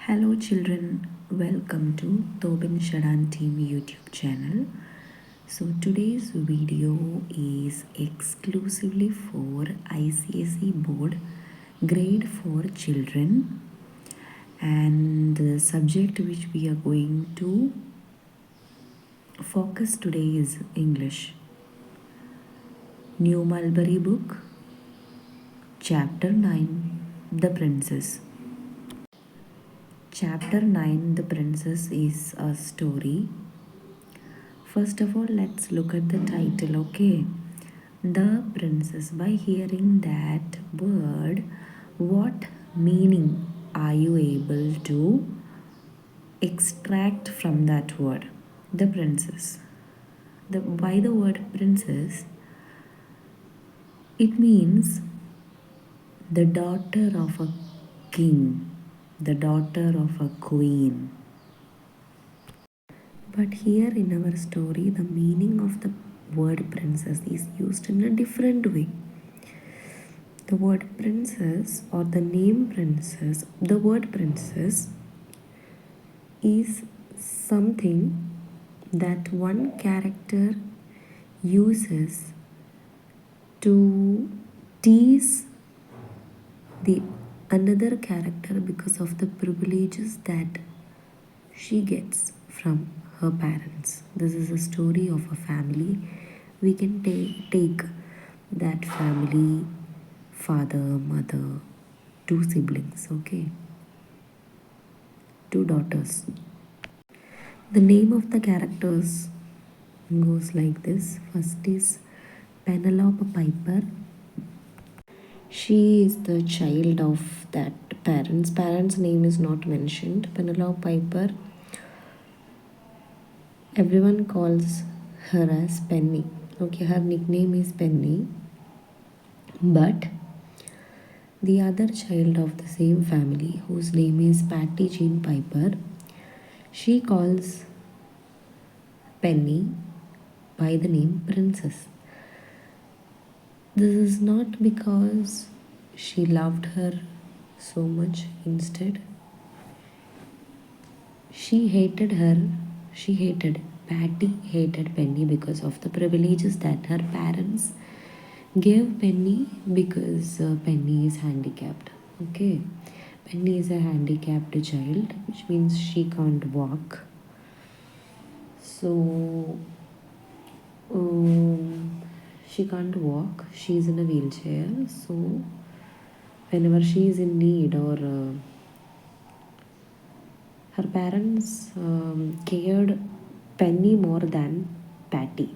Hello children, welcome to Tobin Sharan Team YouTube channel. So today's video is exclusively for ICSE board grade 4 children, and the subject which we are going to focus today is English. New Mulberry book, chapter 9, The Princess. Chapter 9, The Princess is a story. First of all, let's look at the title, okay? The Princess. By hearing that word, what meaning are you able to extract from that word? The Princess. By the word princess, it means the daughter of a king, the daughter of a queen. But here in our story, the meaning of the word princess is used in a different way. The word princess or the name princess, the word princess is something that one character uses to tease the another character because of the privileges that she gets from her parents. This is a story of a family. We can take that family, father, mother, two siblings, okay? Two daughters. The name of the characters goes like this. First is Penelope Piper. She is the child of that parents. Parents' name is not mentioned. Penelope Piper, everyone calls her as Penny. Okay, her nickname is Penny. But the other child of the same family, whose name is Patty Jean Piper, she calls Penny by the name Princess. This is not because she loved her so much. Instead, she hated her. Patty hated Penny because of the privileges that her parents gave Penny because Penny is handicapped. Okay, Penny is a handicapped child, which means she can't walk. So she can't walk. She's in a wheelchair. So whenever she is in need or her parents cared Penny more than Patty.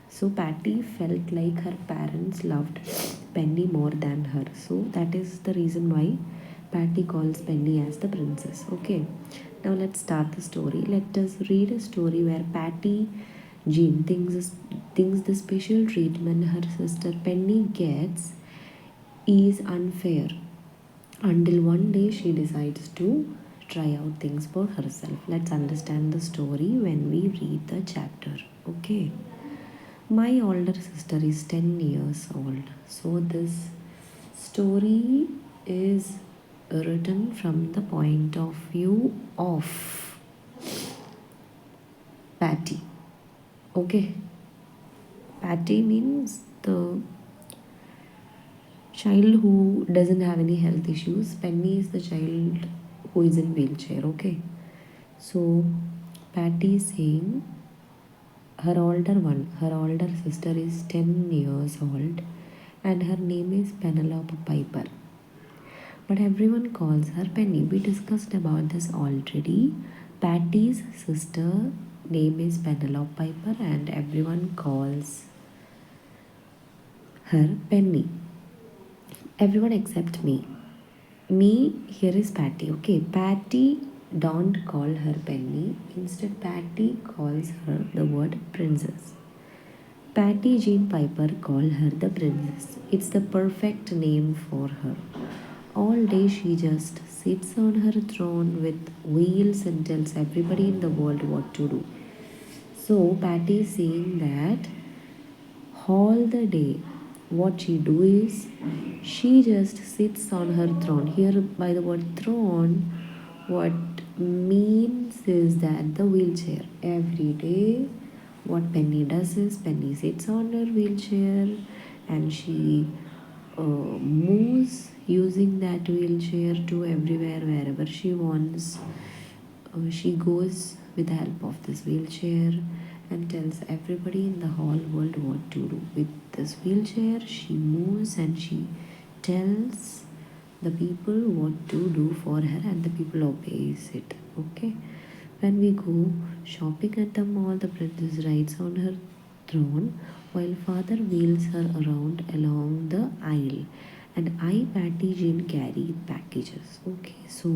So Patty felt like her parents loved Penny more than her. So that is the reason why Patty calls Penny as the princess. Okay, now let's start the story. Let us read a story where Patty Jean thinks the special treatment her sister Penny gets is unfair, until one day she decides to try out things for herself. Let's understand the story when we read the chapter. Okay. My older sister is 10 years old. So this story is written from the point of view of Patty. Okay. Patty means the child who doesn't have any health issues. Penny is the child who is in wheelchair. Okay. So Patty is saying her older sister is 10 years old and her name is Penelope Piper. But everyone calls her Penny. We discussed about this already. Patty's sister name is Penelope Piper and everyone calls her Penny. Everyone except me. Me, here is Patty. Okay, Patty don't call her Penny. Instead, Patty calls her the word princess. Patty Jean Piper call her the princess. It's the perfect name for her. All day she just sits on her throne with wheels and tells everybody in the world what to do. So Patty is saying that all the day what she do is she just sits on her throne. Here by the word throne What means is that the wheelchair. Every day, what Penny does is Penny sits on her wheelchair and she moves using that wheelchair to everywhere, wherever she wants. She goes with the help of this wheelchair and tells everybody in the whole world what to do. With this wheelchair, she moves and she tells the people what to do for her, and the people obeys it. Okay. When we go shopping at the mall, the princess rides on her throne while father wheels her around along the aisle. And I, Patty Jean, carry packages. Okay, so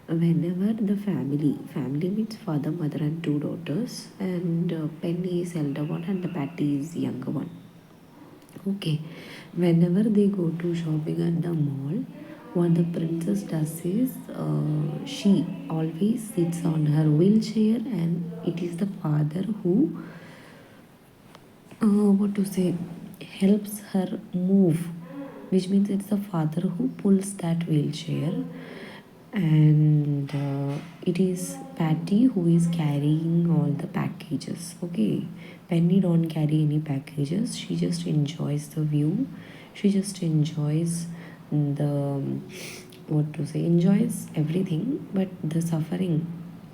whenever the family means father, mother, and two daughters, and Penny is elder one, and the Patty is younger one. Okay, whenever they go to shopping at the mall, what the princess does is she always sits on her wheelchair, and it is the father who, what to say, helps her move, which means it's the father who pulls that wheelchair, and it is Patty who is carrying all the packages. Okay, Penny don't carry any packages. She just enjoys the view. She just enjoys the, what to say, enjoys everything, but the suffering,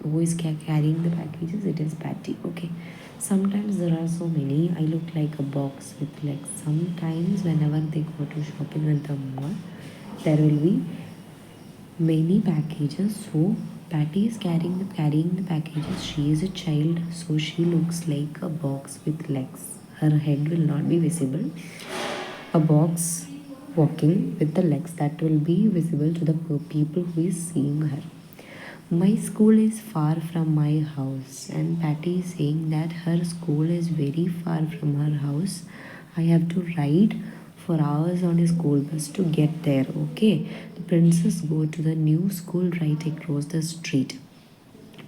who is carrying the packages, it is Patty. Okay, sometimes there are so many. I look like a box with legs. Sometimes whenever they go to shopping at the mall, there will be many packages. So Patty is carrying the packages. She is a child, so she looks like a box with legs. Her head will not be visible. A box walking with the legs that will be visible to the people who is seeing her. My school is far from my house, and Patty is saying that her school is very far from her house. I have to ride for hours on a school bus to get there. Okay, the princess go to the new school right across the street.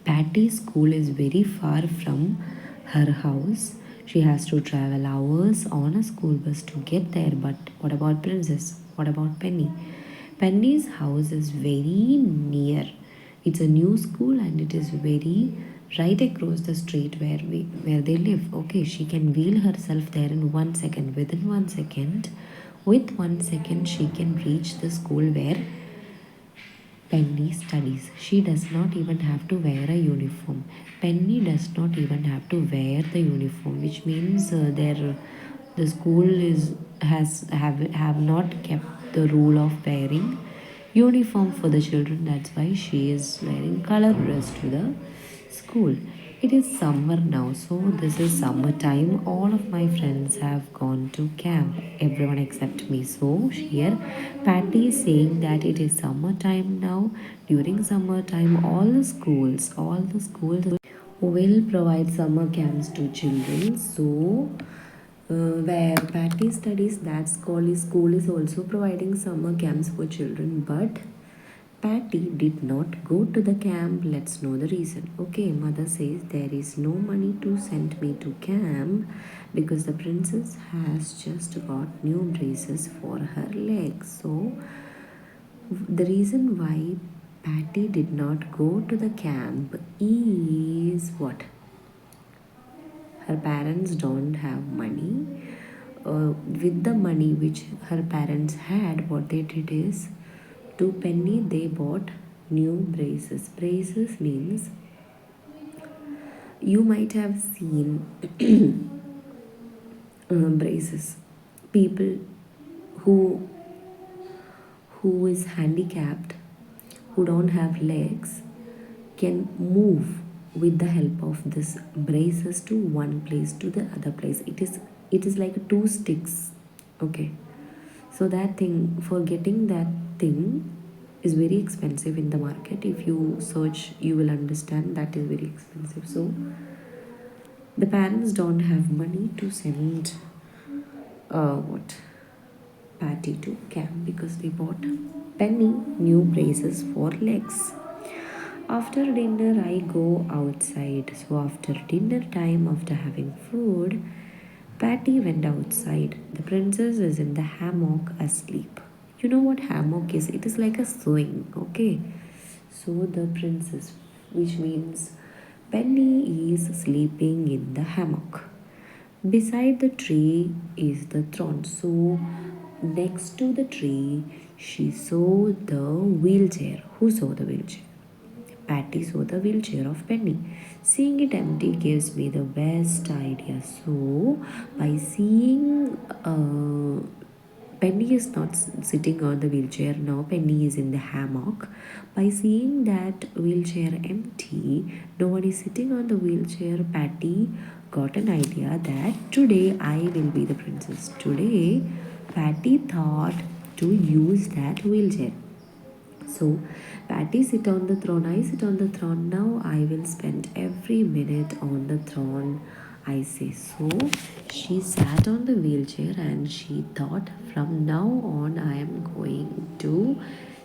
Patty's school is very far from her house. She has to travel hours on a school bus to get there. But what about Princess? What about Penny? Penny's house is very near. It's a new school and it is very right across the street where they live. Okay, she can wheel herself there in 1 second. Within 1 second, with 1 second, she can reach the school where Penny studies. She does not even have to wear a uniform. Penny does not even have to wear the uniform, which means the school is has have not kept the rule of wearing uniform for the children. That's why she is wearing color dress to the school. It is summer now, so this is summertime. All of my friends have gone to camp, everyone except me. So here, Patty is saying that it is summertime now. During summertime, all the schools will provide summer camps to children. So where Patty studies, that school is also providing summer camps for children, but Patty did not go to the camp. Let's know the reason. Okay, mother says there is no money to send me to camp because the princess has just got new braces for her legs. So, the reason why Patty did not go to the camp is what? Her parents don't have money. With the money which her parents had, what they did is, to Penny they bought new braces. Braces means, you might have seen braces. People who who is handicapped, who don't have legs, can move with the help of this braces to one place to the other place. It is like two sticks. Okay, so that thing, for getting that thing, is very expensive in the market. If you search, you will understand that is very expensive. So the parents don't have money to send what Patty to camp because they bought Penny new braces for legs. After dinner, I go outside. So after dinner time, after having food, Patty went outside. The princess is in the hammock asleep. You know what hammock is? It is like a swing, okay? So the princess, which means Penny, is sleeping in the hammock. Beside the tree is the throne. So next to the tree, she saw the wheelchair. Who saw the wheelchair? Patty saw the wheelchair of Penny. Seeing it empty gives me the best idea. So, by seeing Penny is not sitting on the wheelchair now, Penny is in the hammock. By seeing that wheelchair empty, no one is sitting on the wheelchair, Patty got an idea that today I will be the princess. Today, Patty thought to use that wheelchair. So, Patty sit on the throne, I sit on the throne. Now I will spend every minute on the throne, I say. So, she sat on the wheelchair and she thought, from now on, I am going to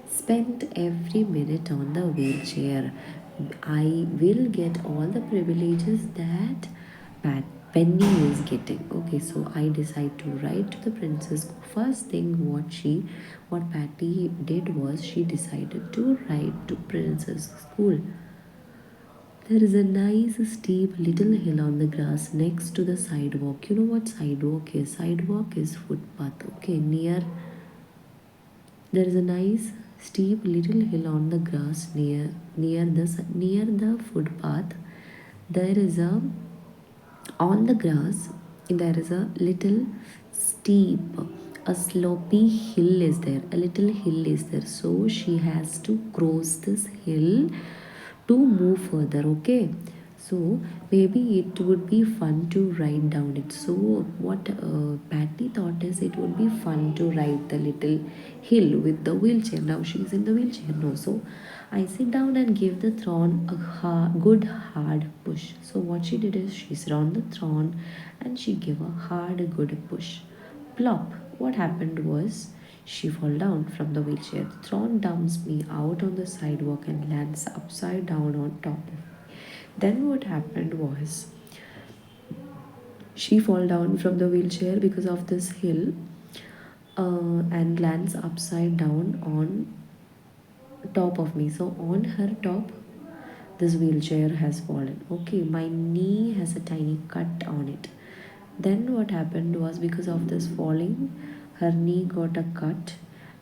spend every minute on the wheelchair. I will get all the privileges that Pat Penny is getting. Okay, so I decide to write to the princess. First thing what Patty did was she decided to write to princess school. There is a nice steep little hill on the grass next to the sidewalk. You know what sidewalk is? Sidewalk is footpath. Okay, there is a nice steep little hill on the grass near the footpath. There is a On the grass, there is a little steep, a slopy hill is there. A little hill is there. So she has to cross this hill to move further. Okay. So maybe it would be fun to ride down it. So what Patty thought is it would be fun to ride the little hill with the wheelchair. Now she's in the wheelchair now. So I sit down and give the throne a good hard push. So what she did is she sat on the throne and she gave a hard good push. Plop. What happened was she fell down from the wheelchair. The throne dumps me out on the sidewalk and lands upside down on top of me. Then what happened was she fall down from the wheelchair because of this hill and lands upside down on top of me. So on her top, this wheelchair has fallen. Okay, my knee has a tiny cut on it. Then what happened was because of this falling, her knee got a cut.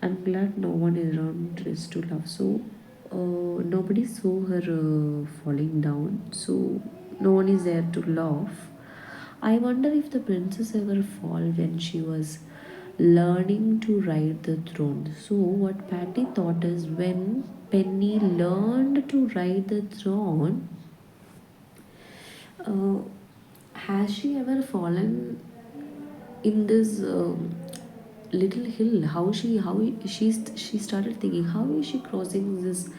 I'm glad no one is around is to laugh. So nobody saw her falling down. So no one is there to laugh. I wonder if the princess ever fall when she was learning to ride the throne. So what Patty thought is when Penny learned to ride the throne, uh, has she ever fallen in this little hill? She started thinking, how is she crossing this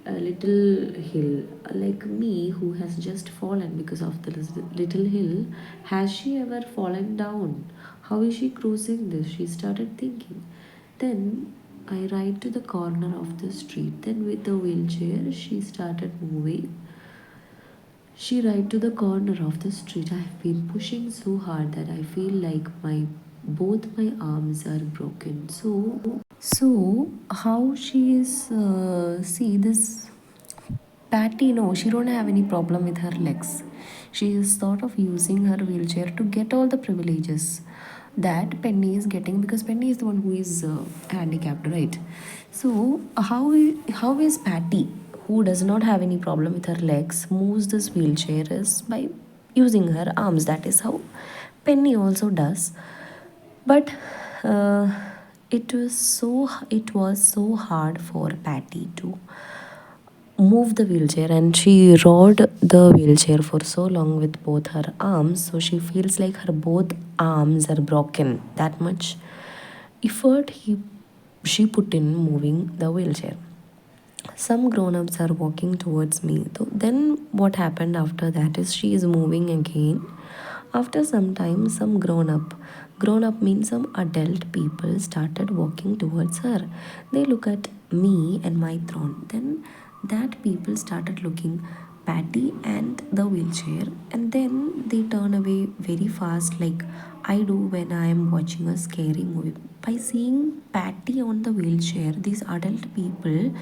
little hill? Like me, who has just fallen because of the little hill, has she ever fallen down? How is she crossing this? She started thinking. Then I ride to the corner of the street. Then with the wheelchair, she started moving. She right to the corner of the street. I've been pushing so hard that I feel like my both my arms are broken. So how she is see this Patty, no, she don't have any problem with her legs. She is thought of using her wheelchair to get all the privileges that Penny is getting because Penny is the one who is handicapped, right? So how is Patty, who does not have any problem with her legs, moves this wheelchair is by using her arms. That is how Penny also does. But uh, it was so hard for Patty to move the wheelchair, and she rode the wheelchair for so long with both her arms, so she feels like her both arms are broken. That much effort she put in moving the wheelchair. Some grown-ups are walking towards me. Then what happened after that is she is moving again. After some time, some grown up means some adult people started walking towards her. They look at me and my throne. Then that people started looking Patty and the wheelchair, and then they turn away very fast like I do when I am watching a scary movie. By seeing Patty on the wheelchair, these adult people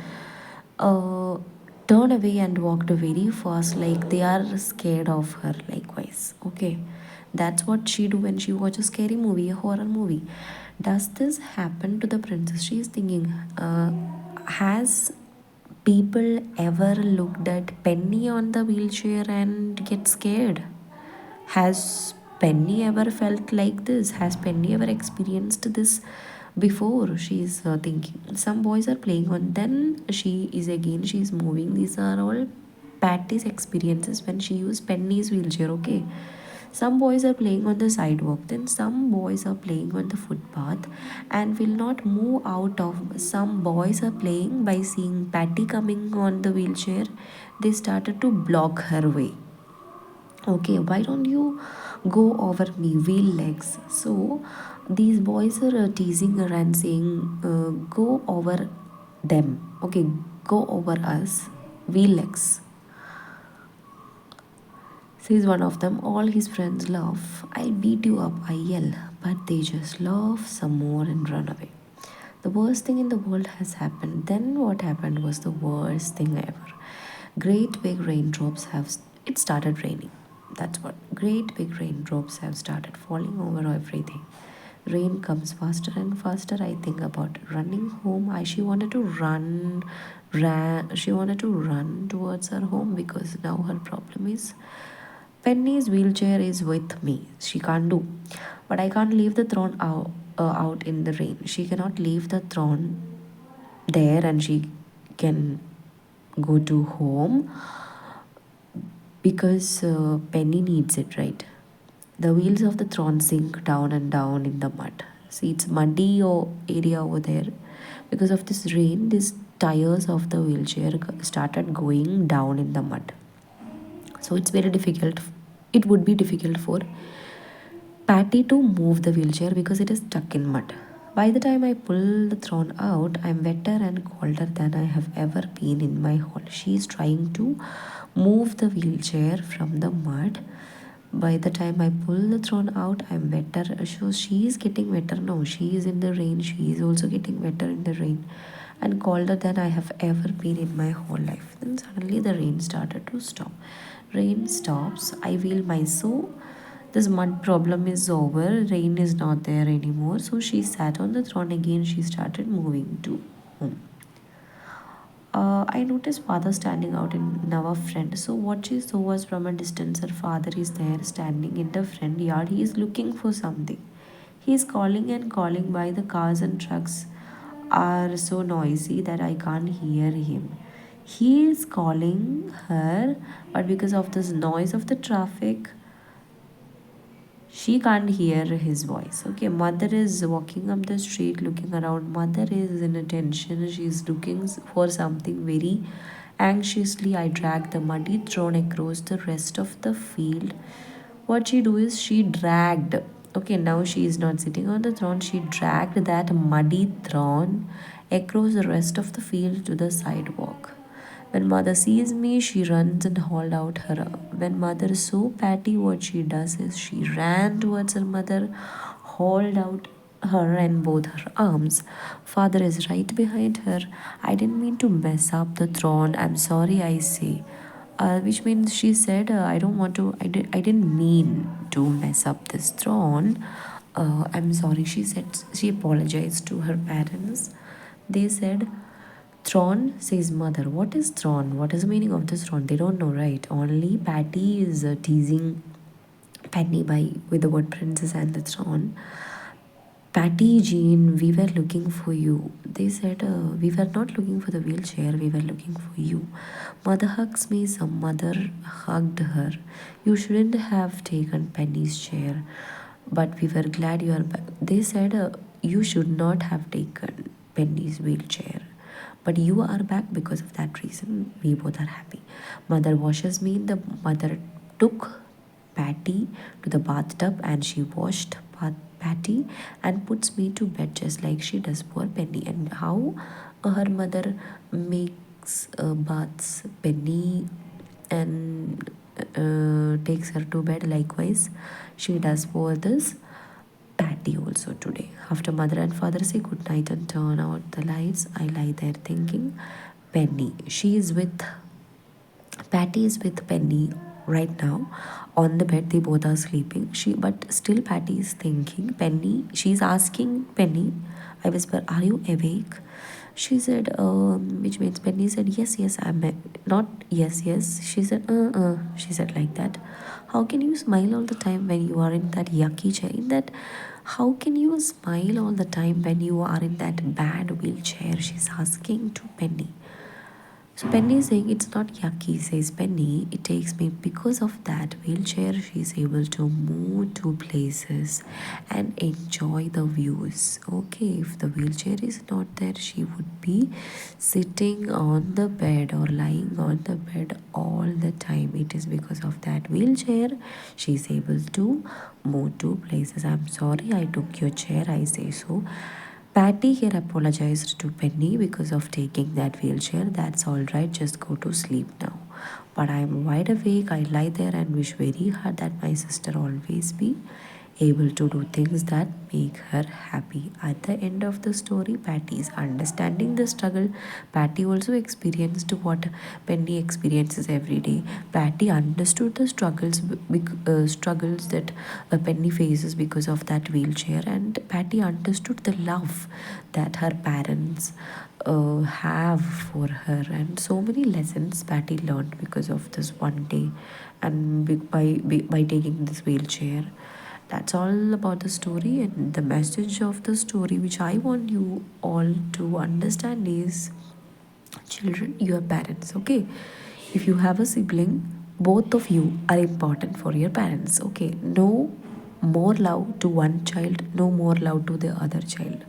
uh, turned away and walked very fast, like they are scared of her. Likewise, okay, that's what she do when she watches a scary movie, a horror movie. Does this happen to the princess? She is thinking, has people ever looked at Penny on the wheelchair and get scared? Has Penny ever felt like this? Has Penny ever experienced this before? She's thinking. Some boys are playing on. Then she's moving. These are all Patty's experiences when she used Penny's wheelchair. Okay. Some boys are playing on the sidewalk, then some boys are playing on the footpath and will not move out of. Some boys are playing by seeing Patty coming on the wheelchair. They started to block her way. Okay, why don't you go over me, wheel legs? So these boys are teasing her and saying, go over them. Okay, go over us, wheel legs, says one of them. All his friends laugh. I'll beat you up, I yell. But they just laugh some more and run away. The worst thing in the world has happened. Then what happened was the worst thing ever. Great big raindrops have. It started raining. That's what. Great big raindrops have started falling over everything. Rain comes faster and faster. I think about running home. She wanted to she wanted to run towards her home because now her problem is Penny's wheelchair is with me. She can't do. But I can't leave the throne out in the rain. She cannot leave the throne there and she can go to home because Penny needs it, right? The wheels of the throne sink down and down in the mud. See, it's muddy area over there. Because of this rain, these tires of the wheelchair started going down in the mud. So it's very difficult. It would be difficult for Patty to move the wheelchair because it is stuck in mud. By the time I pull the throne out, I'm wetter and colder than I have ever been in my hall. She is trying to move the wheelchair from the mud. By the time I pull the throne out, I'm wetter. So she is getting wetter now. She is in the rain. She is also getting wetter in the rain and colder than I have ever been in my whole life. Then suddenly the rain started to stop. Rain stops. I feel my soul. This mud problem is over. Rain is not there anymore. So she sat on the throne again. She started moving to home. I noticed father standing out in our friend. So what she saw was from a distance. Her father is there standing in the front yard. He is looking for something. He is calling and calling by the cars and trucks are so noisy that I can't hear him. He is calling her, but because of this noise of the traffic, she can't hear his voice. Okay, mother is walking up the street looking around. Mother is in attention. She's looking for something very anxiously. I drag the muddy throne across the rest of the field. What she do is she dragged. Okay, now she is not sitting on the throne. She dragged that muddy throne across the rest of the field to the sidewalk. When mother sees me, she runs and hauled out her arm. When mother saw Patty, what she does is she ran towards her mother, hauled out her and both her arms. Father is right behind her. I didn't mean to mess up the throne. I'm sorry, I say. Which means she said, I don't want to, I didn't mean to mess up this throne. I'm sorry, she said, she apologized to her parents. They said, Thrawn, says mother. What is Thrawn? What is the meaning of this Thrawn? They don't know, right? Only Patty is teasing Penny by with the word princess and the Thrawn. Patty, Jean, we were looking for you. They said, we were not looking for the wheelchair, we were looking for you. Mother hugs me, some mother hugged her. You shouldn't have taken Penny's chair, but we were glad you are back. They said, you should not have taken Penny's wheelchair, but you are back because of that reason. We both are happy. Mother washes me. The mother took Patty to the bathtub and she washed Patty and puts me to bed just like she does poor Penny. And how her mother makes baths Penny and takes her to bed, likewise she does for this Patty also today. After mother and father say good night and turn out the lights, I lie there thinking, Penny. Patty is with Penny right now on the bed. They both are sleeping. But still Patty is thinking. She's asking Penny. I whisper, "Are you awake?" She said, which means Penny said, "Yes, yes, not yes, yes." She said, She said like that. How can you smile all the time when you are in that yucky chair? How can you smile all the time when you are in that bad wheelchair? She's asking to Penny. So Penny is saying it's not yucky, says Penny. It takes me because of that wheelchair. She's able to move to places and enjoy the views. Okay, if the wheelchair is not there, she would be sitting on the bed or lying on the bed all the time. It is because of that wheelchair she's able to move to places. I'm sorry I took your chair, I say so. Patty here apologized to Penny because of taking that wheelchair. That's alright, just go to sleep now. But I'm wide awake. I lie there and wish very hard that my sister always be able to do things that make her happy. At the end of the story, Patty is understanding the struggle. Patty also experienced what Penny experiences every day. Patty understood the struggles that Penny faces because of that wheelchair, and Patty understood the love that her parents have for her, and so many lessons Patty learned because of this one day, and by taking this wheelchair. That's all about the story, and the message of the story, which I want you all to understand, is children, you are parents, okay? If you have a sibling, both of you are important for your parents, okay? No more love to one child, no more love to the other child.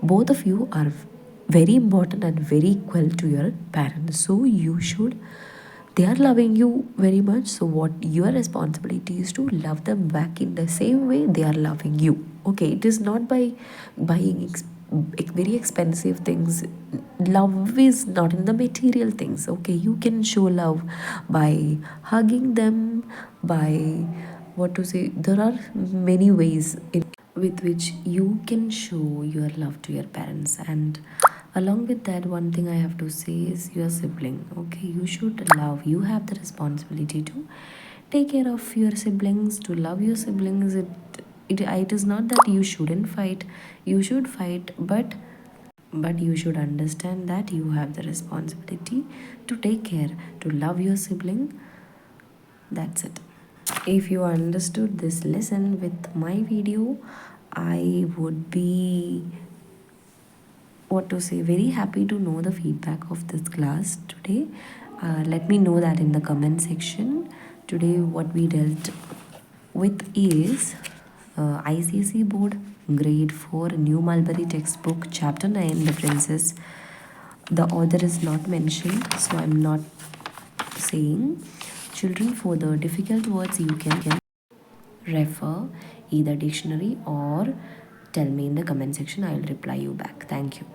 Both of you are very important and very equal to your parents, so you should, they are loving you very much, so what your responsibility is to love them back in the same way they are loving you. Okay, it is not by buying very expensive things. Love is not in the material things. Okay, you can show love by hugging them, by what to say, there are many ways with which you can show your love to your parents. And along with that, one thing I have to say is your sibling. Okay, you should love, you have the responsibility to take care of your siblings, to love your siblings. It is not that you shouldn't fight, you should fight, but you should understand that you have the responsibility to take care, to love your sibling. That's it. If you understood this lesson with my video, I would be, what to say, very happy to know the feedback of this class today. Let me know that in the comment section. Today what we dealt with is ICSE board grade 4 new Mulberry textbook chapter 9 differences. The author is not mentioned, so I'm not saying. Children, for the difficult words you can refer either dictionary or tell me in the comment section. I'll reply you back. Thank you.